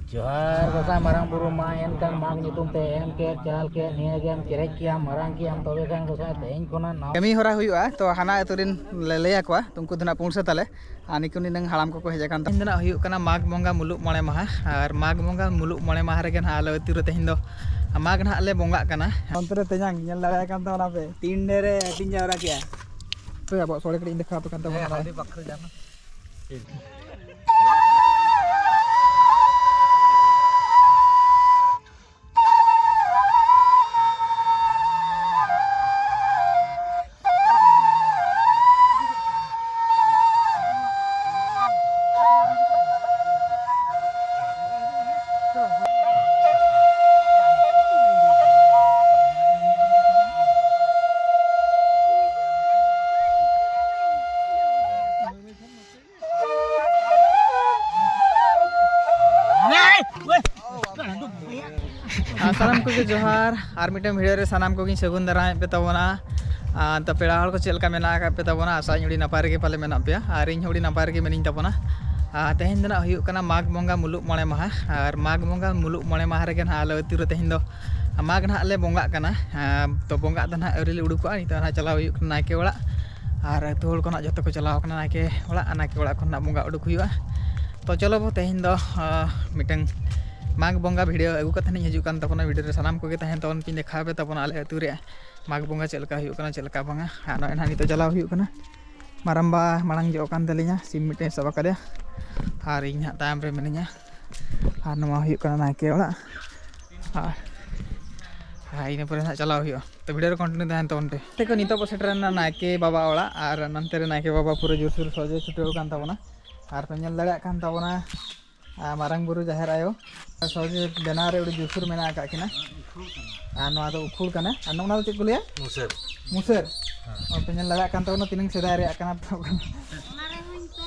जोहार गोसाई मारांग बुरु मा एनकान माग नितुम ते एम के चाल के निया गेम चेरेक किया मारांग किया हम तबे खान गोसाई तेन कोना नाव कमी हरा हुआ तो हाना अतुरिन लैया को तुमको धना पुणसे ताले आनिकुनी नंग हालाम को हेज कान दिन हुआ माग बंगा मुलुग मणे माहा और माग बंगा मुलुग मणे माहा रे ना आलो अतुरे तेहिन दो माग ना ले बंगा काना अंतरे तेजांग नेल दाड़ा कान ता पे तीन डेरे तीन जावरा किया पे अब सोड़े कड़ी देखा पे कान ता हादी पक्र जाना सानाम को जोहार और मिटे भिडियो रे सानाम को सगुन दाराम पे तबना तो पेड़ा हड़ को चलका मेना पे तबना आशा उड़ी नपाय रे पाले मेना पे और इन उड़ी नपाय रे मिनी तबना तेहन दना हुयुग कना माग बंगा मुलुग मणे माहा और माग बंगा मुलुग मणे माहा रे ना आलो अतुरे तेहन दो माग ना ले बंगा कना तो बंगा दो ना अवरी ले उडुको नित ना चलाव हुयुग कना नायके ओड़ा और अतु हड़ को जतो को चलाव कना नायके ओड़ा खन बंगा उडुक हुयुगा तो चलो बो तेहन दो मिटन माग बंगा भिडियो अगू कथन हजू कान तबना भिडियो रे सानाम कोगे तहन तबन पिन देखा पे तबना आले अतु रे माग बंगा चलका हुयुग कना चलका बंगा नय ना नितो चलाव हुयुग कना मारंबा मांग जो कान तलिया सिम मिटे सब कदे और इन हा तायम रे मिनिया और नवा हुयुग कना नायके ओड़ा इन पर ना चलाव हुयुग तो भिडियो रे कंटिन्यू तहन तबन पे तेको नितो को सेटर ना नायके बाबा ओड़ा और नंते रे नायके बाबा पूरा जोरसुर सजे छुटेव कान तबना और पे नेल दाड़ा कान तबना मारांग बुरु जाहेर आयो सजे बेना रे उडी जुसुर मेना का किना नवा दो उखुल कना नोना दो चेक लिया मुसेर मुसेर और पेन लगा कान तो तिनंग सेदाय रे कना तो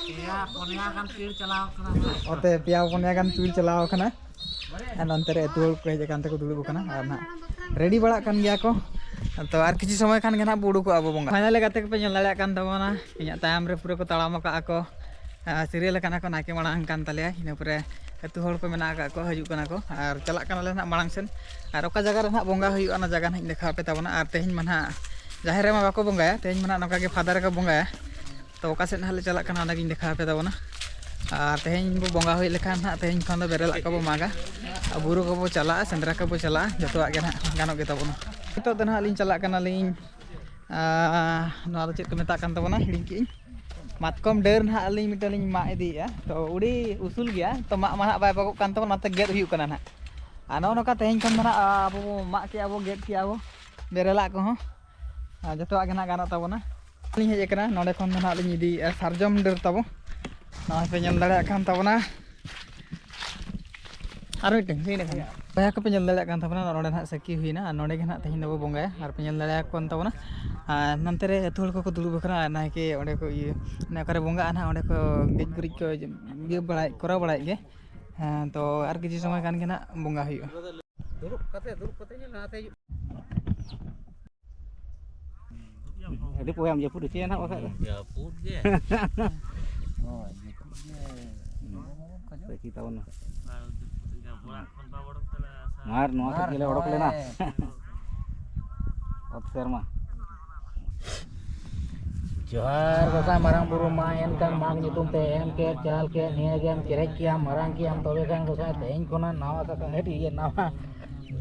पिया पोनिया कान पीर चलाव कना ओते पिया पोनिया कान पीर चलाव कना नंतर रे तुल को जे कान तको दुलुब कना और ना रेडी बड़ा कान गया को तो और किछि समय खान के ना बुडू को अब बंगा फाइनल गाते को पेन लगा कान तबना इया तायम रे पूरा को तड़ाम का को सीरियल काना को नाके मांग कान तले इन परे अतु हड़ को मेना का को हजू कना को और चला कना ले ना मांग सेन और ओका जगह रे ना बंगा हुयुआ ना जगह ना देखा पे तबना और तेहन मना जाहेर मा बाको बंगाया तेहन मना नका के फादर को बंगाया तो ओका से ना ले चला कना ना गिन देखा पे तबना और तेहन बो बंगा हुई लेखान ना तेहन खन दो बेरेला को बो मागा बुरु को बो चला सेंद्रा को बो चला जतोआ के ना गानो के तबना तो ना लिन चला कना लिन नवा चेक को मेता कान तबना हिडिं की मातकम डेर ना अली मिटलिंग मा इदिया तो उड़ी उसूल गया तो मा मा बाय बागो कान तबना ते गेट हुयुग कना ना आनो नका तेहन खन ना अब मा के अब गेट के अब बेरेला को हो जतोआ के ना गानो तबना लिं हेज कना नोडे खन ना लिं इदी सारजम डेर तबो ना पे नेल दाड़ा कान तबना और मिटन सीने खाया बया को पे नेल दाड़ा कान तबना नोडे ना सकी हुइना नोडे के ना तेहन दो बंगाया और पे नेल दाड़ा कोन तबना नंते रे अतु हड़ को दुलुब कना नायके ओंडे को ना करे बंगा ना ओंडे को गेज गुरिज को ये बड़ा करा बड़ा गे तो और किछि समय कान के ना बंगा हुइयो दुलुब कते ने नाते अदि पोयम जे पुद चे ना ओसा या पुद गे ओय कते की तावन मार नो खेले ओडक लेना ओत शर्मा जोहार गोसाई मारांग बुरु मा एनकान माग नितुम ते एम के चाल के निया गेम चेरेक किया मारांग किया हम तबे खान गोसाई तेन कोना नावा का हेटी ये नावा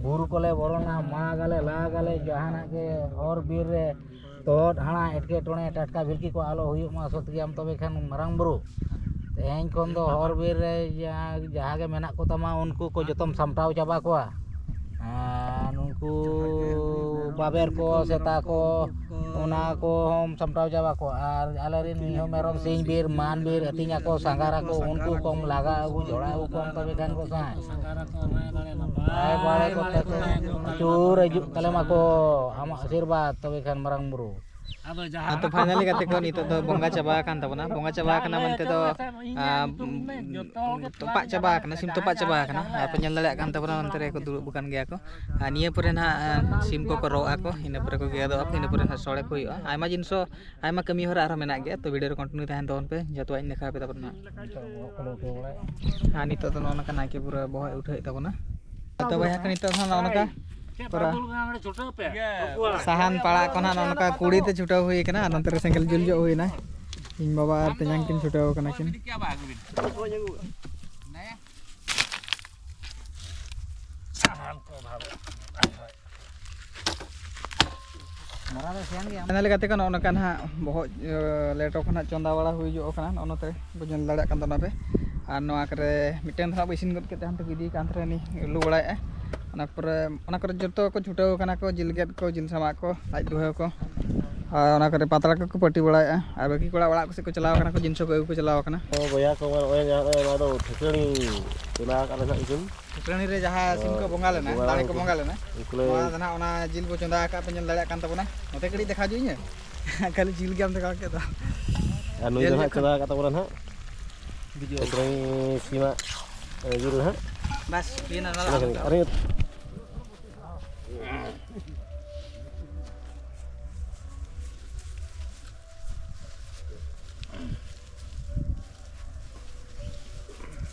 बुरु कोले बड़ोना मागाले लागाले जहाना के और बीर रे तो ढाणा एटके टोणे टटका भिलकी को आलो हुयुग मा सत गया हम तबे खान मारांग बुरु तेन कोन दो और बीर रे जहां के मेना को तमा उनको को जतम सामटाव चाबा कोआ उनको बाबेर को सेता को उना को हम सामटाव चाबा को और आलेरिन मिहो मेरम सिंह बीर मान बीर अतिया को सांगारा को उनको कम लागा अगु जोड़ा अगु कम तबे खान को साय सांगारा को नाय बाड़े को चूर हजू तले मा को हम आशीर्वाद तबे खान मारांग बुरु ado jahan तो फाइनली कते को नितो तो बोंगा चाबा कान तबना बोंगा चाबा kana मेनते तो topak Chaba kana SIM topak Chaba kana apa nyel daleak kan tabana onte re ko duruk bukan gea ko niya pore na sim ko ro ako ina pore ko gea do ako ina pore na sore ko huyo aima jinso aima kami hora arho menak gea to video re continue tahan ton pe jatuh ain dekha pe tabana ha nito to nona kana ke pura bohoi uthai tabana to baya kan nito na nona ka pura sahan pala ko na nona ka kudi te chutau hui kana anantere sengkel jul jo hui na ing baba ar tenyang kin chutau kana kin finally kate ko nona kan ha bohoi leto khana chonda wala hui jo kana onote bo nyel daleak kan tona pe ar noa kare miten thana isin got kete han to gidi kan thre ni lu wala ona kore joto ko chutau kana ko jilget ko jil sama ko laj duhe ko ona kore patla ko pati wala ar baki kola wala ko se ko chalaw kana ko jinso ko chalaw kana oh boya ko oy ya do thekani tuna kana sa isun Trani re jaha sim ko bongal na dane ko bongal na ona dana ona jil bo chonda ka penjel daleak kan tabona note kedi dekha juinya kali jil gam dekha ke ta anu dana chona kata orang ha video trani sima jil ha bas pina na are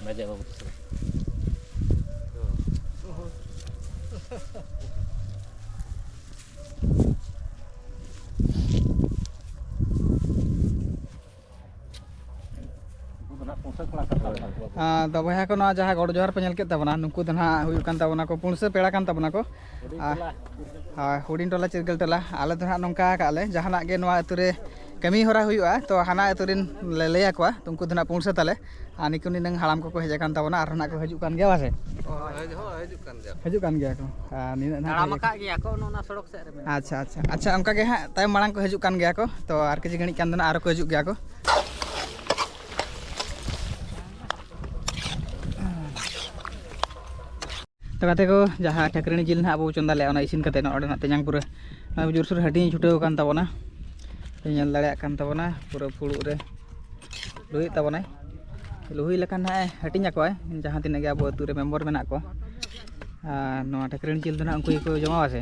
baca bapak tu तो बया को ना जहाँ गड़ जोहार पे नल के तबना नुकु दना हुई कान तबना को पुनसे पेड़ा कान तबना को हुडिन टोला चिरगल टोला आले दना नोंका काले जहाना गे नवा अतुरे कमी हरा हुआ तो हाना अतुरिन लैया को तुमको दना पुनसे ताले निकुनि नंग हालाम को हेज कान तबना आर ना को हजु कान गया वासे हजु कान गया को हालाम का गया को नोना सड़क से रे अच्छा अच्छा अच्छा उनका के हां ताय मांग को हजु कान गया को तो आर के गणी कान दना आर को हजु गया को तो कते को जहाँ ठकरणी जिल ना अब चंदा ले इसिन कते ना तेजांग पूरा जोरसोर हटी छुटे कान तबना तेल दाड़ा कान तबना पूरा फुड़ू रे लुही तबना लुही लेखान ना हटिंग को जहाँ तीन अब अतु रे मेम्बर मेना को ठकरणी जिल ना उनको को जमा से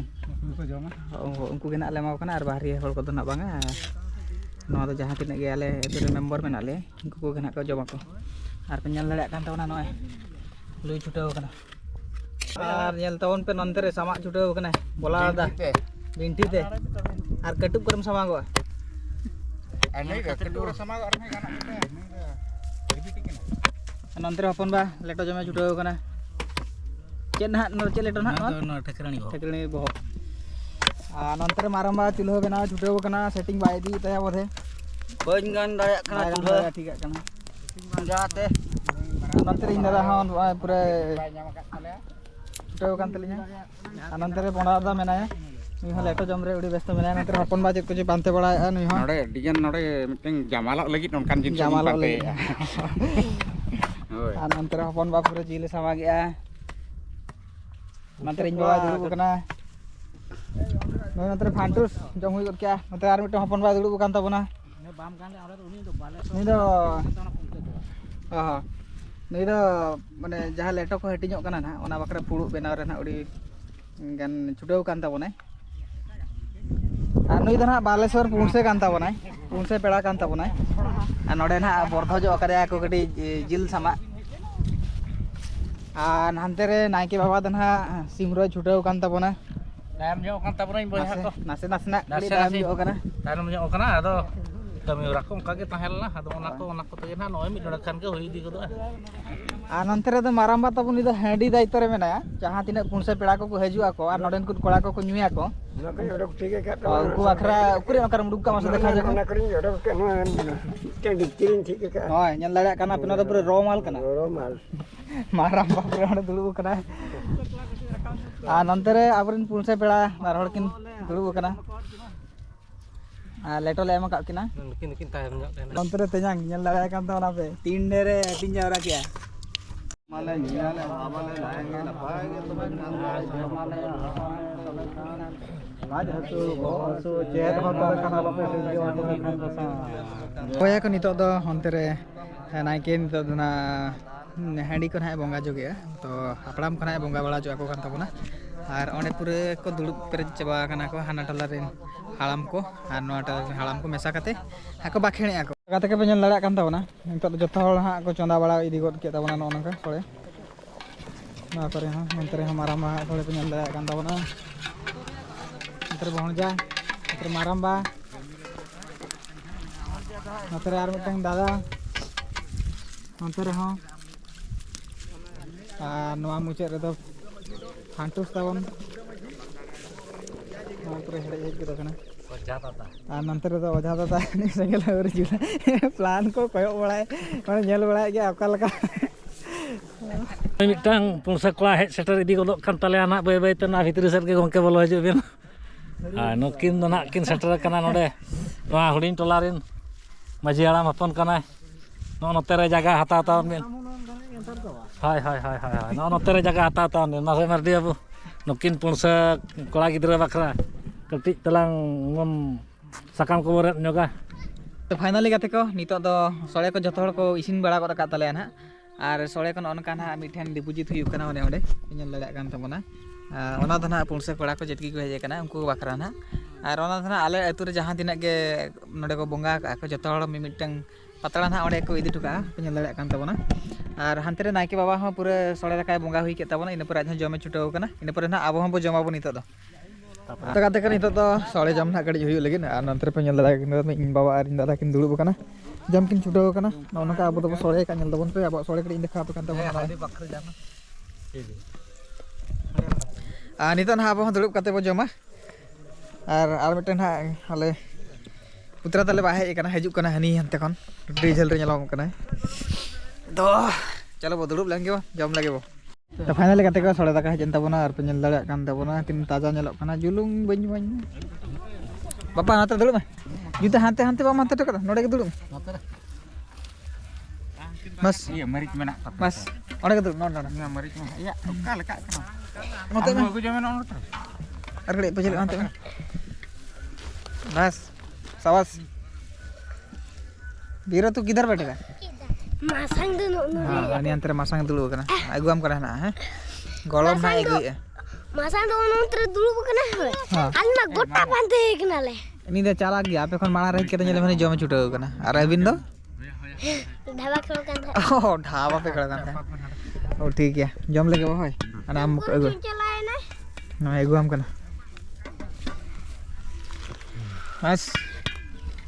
उनको के ना ले एमा और बाहरी हर को ना बांगा नवा जहाँ तीन आले अतु रे मेम्बर मेना ले उनको को ना को जमा को और पे नेल दाड़ा कान तबना नय लुही छुटे काना और नेल तवन पे नंते रे सामा छुटे कने बोला दा बिंटी ते और कटुब करम सामा गो अने कटुब रे सामा और नहीं गाना के नंते रे हपन बा लेटो जमे छुटे कने चेन ना चे लेटो ना ठकरणी बो आ नंते रे मारम बा चुल्हो बना छुटे कना सेटिंग बाय दी तया बोधे बन गान दाया कना चुल्हो ठीक है कना सेटिंग जाते नंते रे इंदा हां पूरा छुटे कान तलिया अनंतर रे पोना दा मेनाया नी ह लेटो जम रे उडी व्यस्त मेनाया नंतर हपन बा चेक को पांते बड़ा नी ह नोडे डिजाइन नोडे मिटिंग जमाला लगी नोनकान जिन जमाला लगी होय अनंतर हपन बा पूरा जिले समा गया नंतर इन बा दुडु कना नंतर फांटुस जम हुई क्या नंतर आर मिटो हपन बा दुडु कान तबना बाम गान ले और उनी दो बाले नी दो नहीं तो माने जहाँ लेटो को हटिजो कना ना ओना बकरे फुड़ू बेनाव रे ना उडी गान छुटेव कान ताबोनाय आ नुई दना बालेश्वर पुनसे कान ताबोनाय पुनसे पेड़ा कान ताबोनाय आ नोडे ना बरधजो करे को कटी जिल सामा आ नानते रे नायके बाबा दना सिमरो छुटेव कान ताबोना नाम जो कान ताबोनाय बया को नासे नासे ना कड़ी दाम जो कना तारम जो कना आदो kami ora ko kage tahelna ado ona ko te na noy mi doda kan ke hoi di ko do आनंतर तो माराम बात अपन इधर हैंडी दायित्व रे मेना जहां तीन पुनसे पेड़ा को हजुआ को और नोडेन कुन कोड़ा को नुया को उनको अखरा उकरे अकर मुडुक का मासे देखा जाको करी ओडो के नो के डिक्टिन ठीक के होय नेल दाड़ा काना पिनो तो पूरा रो माल कना माराम बाप रे ओडे दुलु कना आनंतर अबरन पुनसे पेड़ा बार हड़ किन दुलु कना लेटो ले एमा का किना किन ताहे नंतर तेजांग नेल दाड़ा कान तो ना पे तीन रे तीन जावरा किया Boya ko nito do honte re naike nito do na handi ko na bonga joge to hapram ko na bonga bala jo ako kan tabona ar one pure ko dulub perej chaba kana ko hana tola ren halam ko ar noa ta halam ko mesa kate ako bakhene ako kate ke penyen lada kan tabona nito do jotho hol ha ko chonda bala idi god ke tabona no naka sore na kore ha montre hamara ma sore penyen lada kan tabona montre bonja montre maramba montre ar mitang dada montre ha noa mucet redo hantus tabon montre hede hej gitu kana nanti itu wajah tata ini saya lagi juga plan ko koyok mulai mana nyel mulai ge akal ka Mitang pulsa kula hej seter idi godok kan tale anak bae-bae tena fitri set ge gongke bolo haju bin nukin nak kin seter kana node noa hudin tolarin maji haram hapon kana no notere jaga hata taon bin hai no notere jaga hata taon bin mase mardi abu nukin pulsa kula gidra bakra ketik telang ngom sakam ko boret nyoga तो finally गाते को नितो दो सोळे को जतो हड़ को इसिन बड़ा को का तले ना आर सोळे को नन काना मिठेन डिपोजिट हुई कना ओने ओडे ñel लगा कान तमना ओना दना पुलसे कोड़ा को जेटकी को हेजे कना उनको बाकरा ना आर ओना दना आले अतु रे जहां तिना के नडे को बोंगा को जतो हड़ मिमिटंग पतला ना ओडे को इदि ठुका ñel लगा कान तमना आर हांते रे नायके बाबा हो पूरे सोळे रकाय बोंगा हुई के तबना इन पर आज जमे छुटो कना इन पर ना आबो हम बो जमा बो नितो दो तो कहते kan itu tuh soalnya jam nak kali huyuk lagi nah nanti penyel dada kin ing bawa arin dada kin dulu kana jam kin sudah kana nah naka abu tuh soalnya kan nyel tabon pe abak soalnya kali indek apa kan tabon nito nah abu dulu kate po jama ar miten ha hale putra tale bahe kana hajuk kana hani hante kon diesel re nyalong kana to chalo bo dulu lagi bo jam lagi bo तो finally कते को सोळे दाका हजन तबना are panel दड़ा कान तबना तिन ताजा नेलक kana जुलुंग बኝ बኝ बापा नाते दुलु मा जुते हांते हांते बा माते टकदा नोडे के दुलु mas iya marik menak mas ओडे के दुलु नोड नोड iya marik mah iya oka leka kana मोते में aku jaman on terus आर गले पजल हांते में बस सावास बीरो तू किधर बैठेगा masang dulu हां अनि अंतर masang dulu kana aguam kana ना है golom ना एगु masang dulu अंतर dulu bukan हां alna gota bante kenale ini dah chala gya ape kon mala रही के nyele mane jome छुटो kana ar अरविंद दो ढाबा खेल kan ओ ढाबा पे खड़ा था ओ ठीक है जम लेके भाई ana am ko ego चलाए ना ना एगु हम kana बस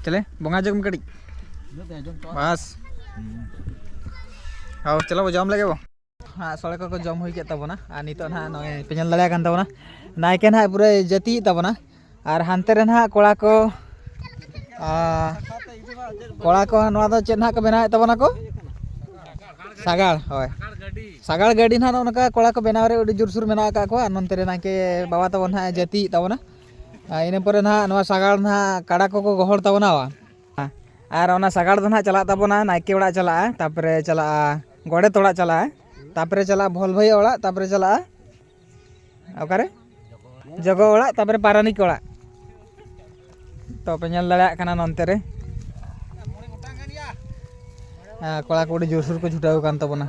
चले बोंगा जग कड़ी बस आओ चलो वो जम लगे वो हाँ सोले को जम हुई के तबना आ नितो ना नय पेनल लड़ा कान तबना नायके ना पूरे जति तबना आर हानते रे ना कोड़ा को नवा दो चेन ना को बनाए तबना को सागाड़ होय सागाड़ गाड़ी ना नका कोड़ा को बनावे रे उडी जुरसुर मेना का को ननते रे नाके बाबा तबन ना जति तबना इने पर ना नवा सागाड़ ना काड़ा को गहर तबना वा आर ओना सागाड़ दो ना चला तबना नायके ओड़ा चला तापरे चला गोड़े तोड़ा चला तापरे चला भोल भाई ओड़ा तापरे चला ओकारे जगो ओड़ा तापरे पारानिक ओड़ा तो पेनल लड़ा काना ननते रे कोड़ा कोड़ी जोरसुर को छुटाव कान तबना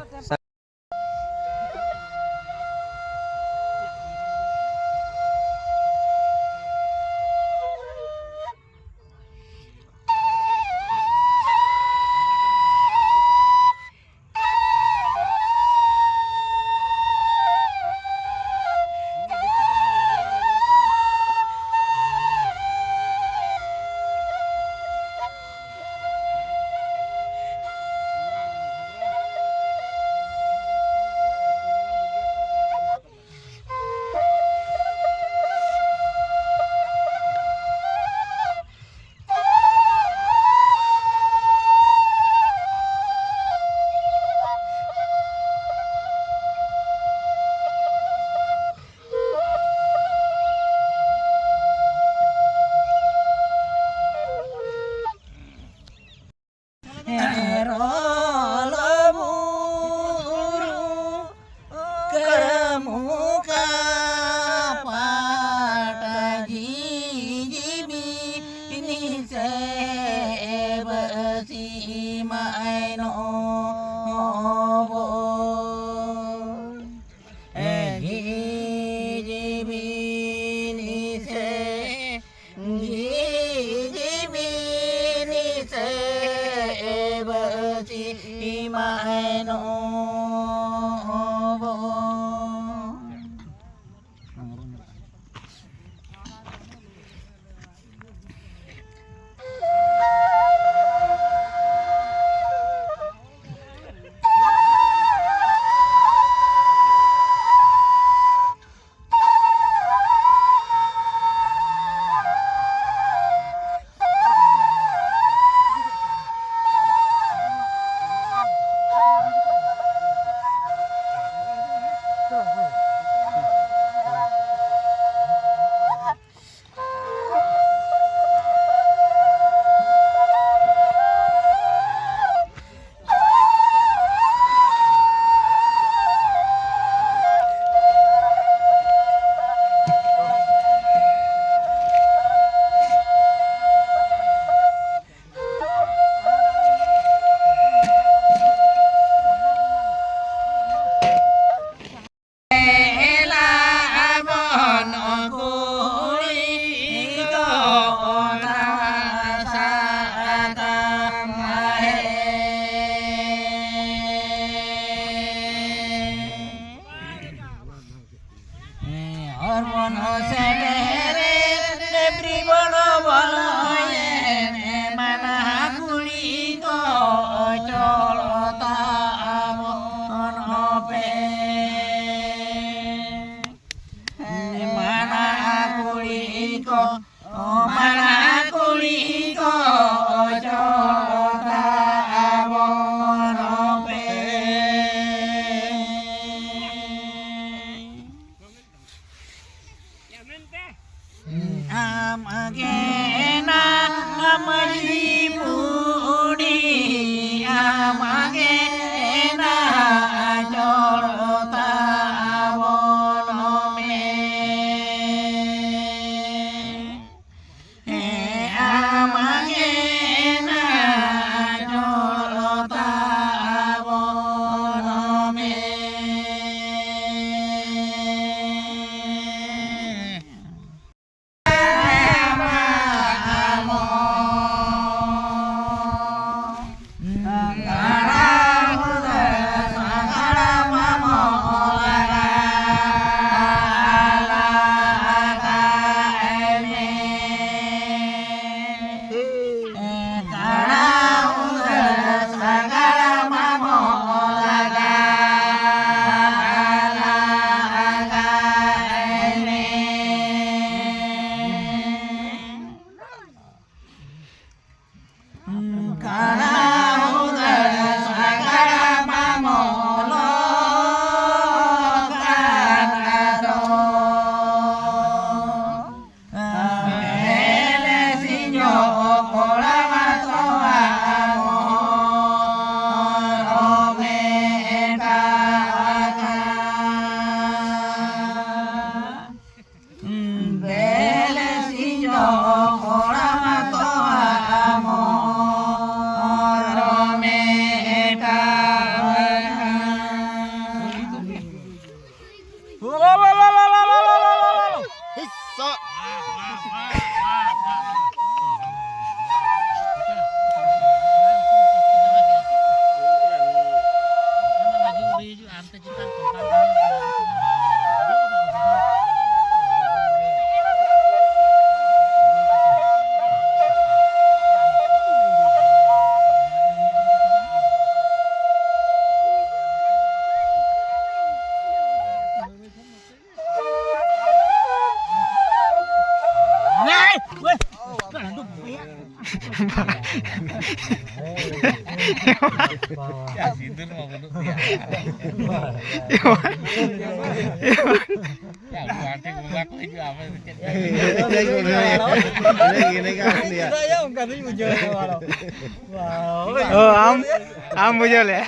Am bujol ya.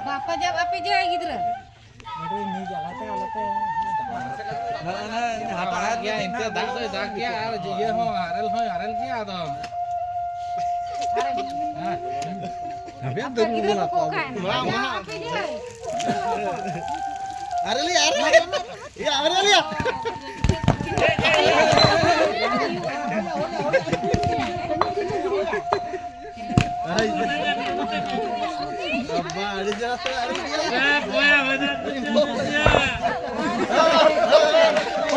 Bapak jawab apa aja gitu loh.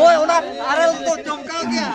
Oi, udah arel tuh congkal dia.